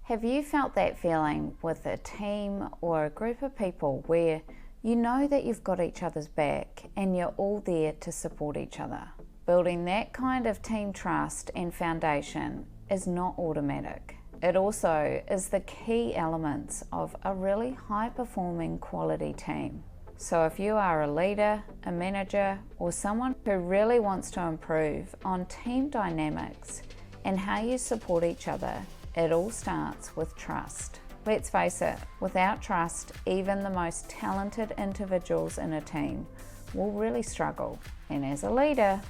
Have you felt that feeling with a team or a group of people where you know that you've got each other's back and you're all there to support each other? Building that kind of team trust and foundation is not automatic. It also is the key elements of a really high-performing quality team. So if you are a leader, a manager, or someone who really wants to improve on team dynamics and how you support each other, it all starts with trust. Let's face it, without trust, even the most talented individuals in a team will really struggle. And as a leader,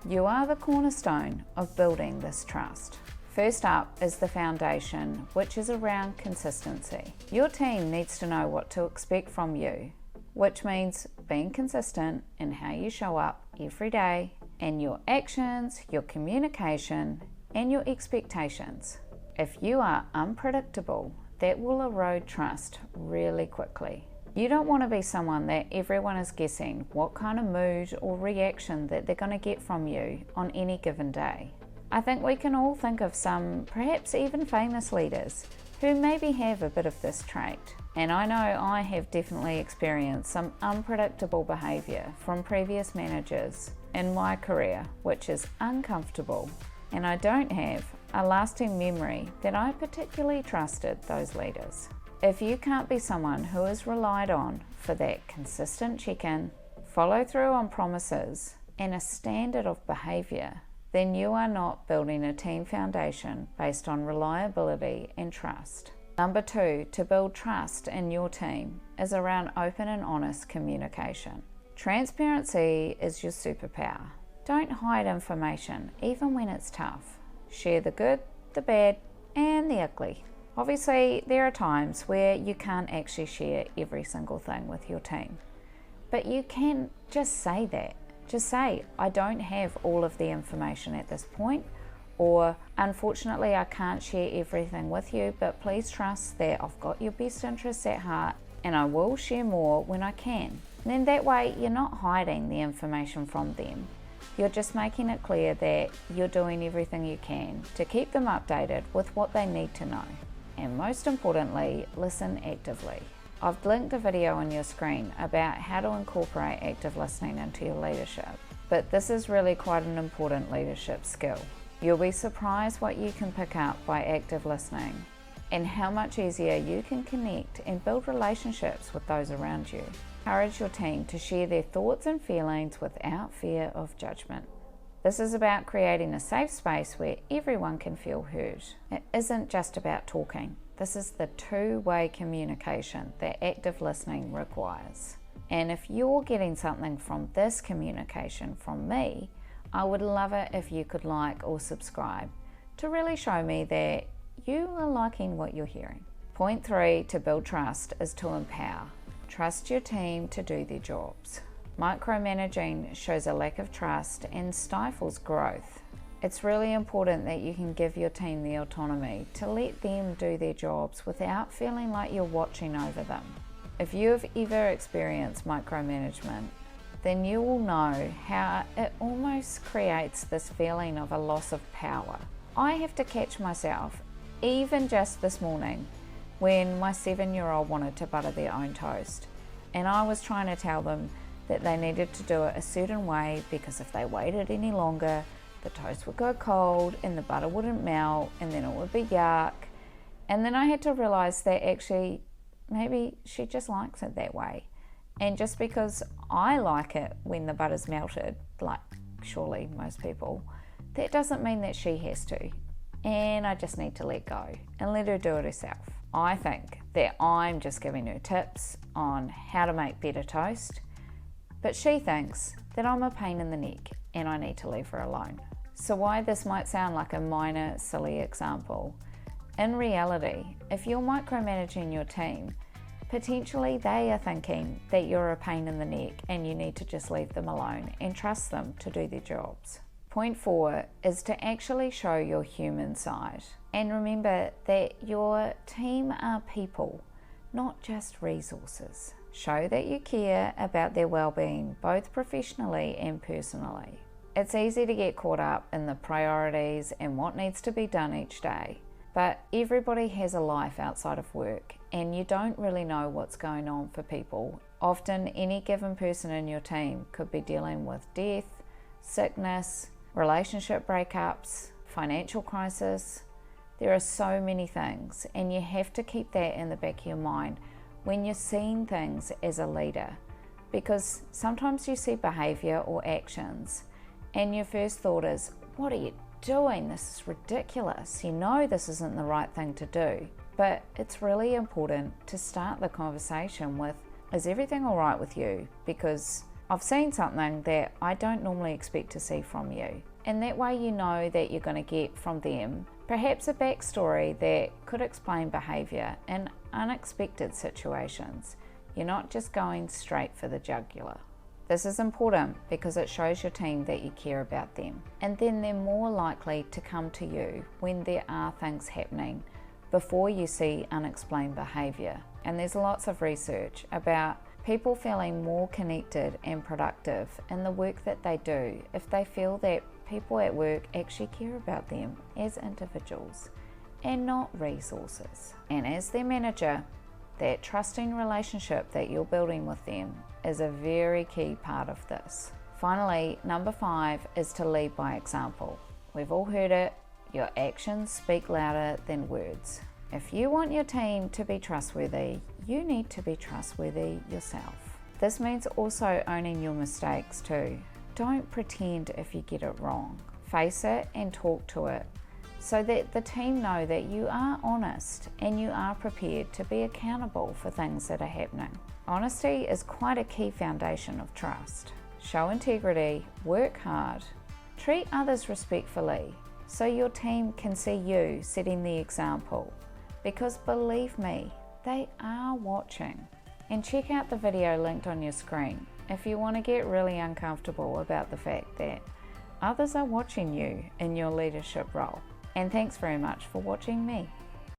you are the cornerstone of building this trust. First up is the foundation, which is around consistency. Your team needs to know what to expect from you, which means being consistent in how you show up every day and your actions, your communication, and your expectations. If you are unpredictable, that will erode trust really quickly. You don't want to be someone that everyone is guessing what kind of mood or reaction that they're going to get from you on any given day. I think we can all think of some, perhaps even famous leaders, who maybe have a bit of this trait. And I know I have definitely experienced some unpredictable behaviour from previous managers in my career, which is uncomfortable. And I don't have a lasting memory that I particularly trusted those leaders. If you can't be someone who is relied on for that consistent check-in, follow through on promises, and a standard of behaviour, then you are not building a team foundation based on reliability and trust. Number 2, to build trust in your team is around open and honest communication. Transparency is your superpower. Don't hide information, even when it's tough. Share the good, the bad, and the ugly. Obviously, there are times where you can't actually share every single thing with your team, but you can just say that. Just say, I don't have all of the information at this point, or unfortunately I can't share everything with you, but please trust that I've got your best interests at heart and I will share more when I can. And then that way you're not hiding the information from them. You're just making it clear that you're doing everything you can to keep them updated with what they need to know. And most importantly, listen actively. I've linked a video on your screen about how to incorporate active listening into your leadership, but this is really quite an important leadership skill. You'll be surprised what you can pick up by active listening and how much easier you can connect and build relationships with those around you. Encourage your team to share their thoughts and feelings without fear of judgment. This is about creating a safe space where everyone can feel heard. It isn't just about talking. This is the two-way communication that active listening requires. And if you're getting something from this communication from me, I would love it if you could like or subscribe to really show me that you are liking what you're hearing. Point 3 to build trust is to empower. Trust your team to do their jobs. Micromanaging shows a lack of trust and stifles growth. It's really important that you can give your team the autonomy to let them do their jobs without feeling like you're watching over them. If you have ever experienced micromanagement, then you will know how it almost creates this feeling of a loss of power. I have to catch myself, even just this morning, when my 7-year-old wanted to butter their own toast, and I was trying to tell them that they needed to do it a certain way because if they waited any longer, the toast would go cold and the butter wouldn't melt and then it would be yuck. And then I had to realize that actually maybe she just likes it that way. And just because I like it when the butter's melted, like surely most people, that doesn't mean that she has to. And I just need to let go and let her do it herself. I think that I'm just giving her tips on how to make better toast, but she thinks that I'm a pain in the neck and I need to leave her alone. So while this might sound like a minor, silly example, in reality, if you're micromanaging your team, potentially they are thinking that you're a pain in the neck and you need to just leave them alone and trust them to do their jobs. Point 4 is to actually show your human side. And remember that your team are people, not just resources. Show that you care about their well-being, both professionally and personally. It's easy to get caught up in the priorities and what needs to be done each day, But everybody has a life outside of work, and you don't really know what's going on for people. Often any given person in your team could be dealing with death, sickness, relationship breakups, financial crisis. There are so many things, and you have to keep that in the back of your mind when you're seeing things as a leader, because sometimes you see behavior or actions and your first thought is, what are you doing? This is ridiculous. You know this isn't the right thing to do. But it's really important to start the conversation with, is everything all right with you? Because I've seen something that I don't normally expect to see from you. And that way you know that you're going to get from them perhaps a backstory that could explain behavior in unexpected situations. You're not just going straight for the jugular. This is important because it shows your team that you care about them, and then they're more likely to come to you when there are things happening before you see unexplained behavior. And there's lots of research about people feeling more connected and productive in the work that they do if they feel that people at work actually care about them as individuals and not resources. And as their manager, that trusting relationship that you're building with them is a very key part of this. Finally, number 5 is to lead by example. We've all heard it, your actions speak louder than words. If you want your team to be trustworthy, you need to be trustworthy yourself. This means also owning your mistakes too. Don't pretend if you get it wrong. Face it and talk to it, so that the team know that you are honest and you are prepared to be accountable for things that are happening. Honesty is quite a key foundation of trust. Show integrity, work hard, treat others respectfully, so your team can see you setting the example. Because believe me, they are watching. And check out the video linked on your screen if you want to get really uncomfortable about the fact that others are watching you in your leadership role. And thanks very much for watching me.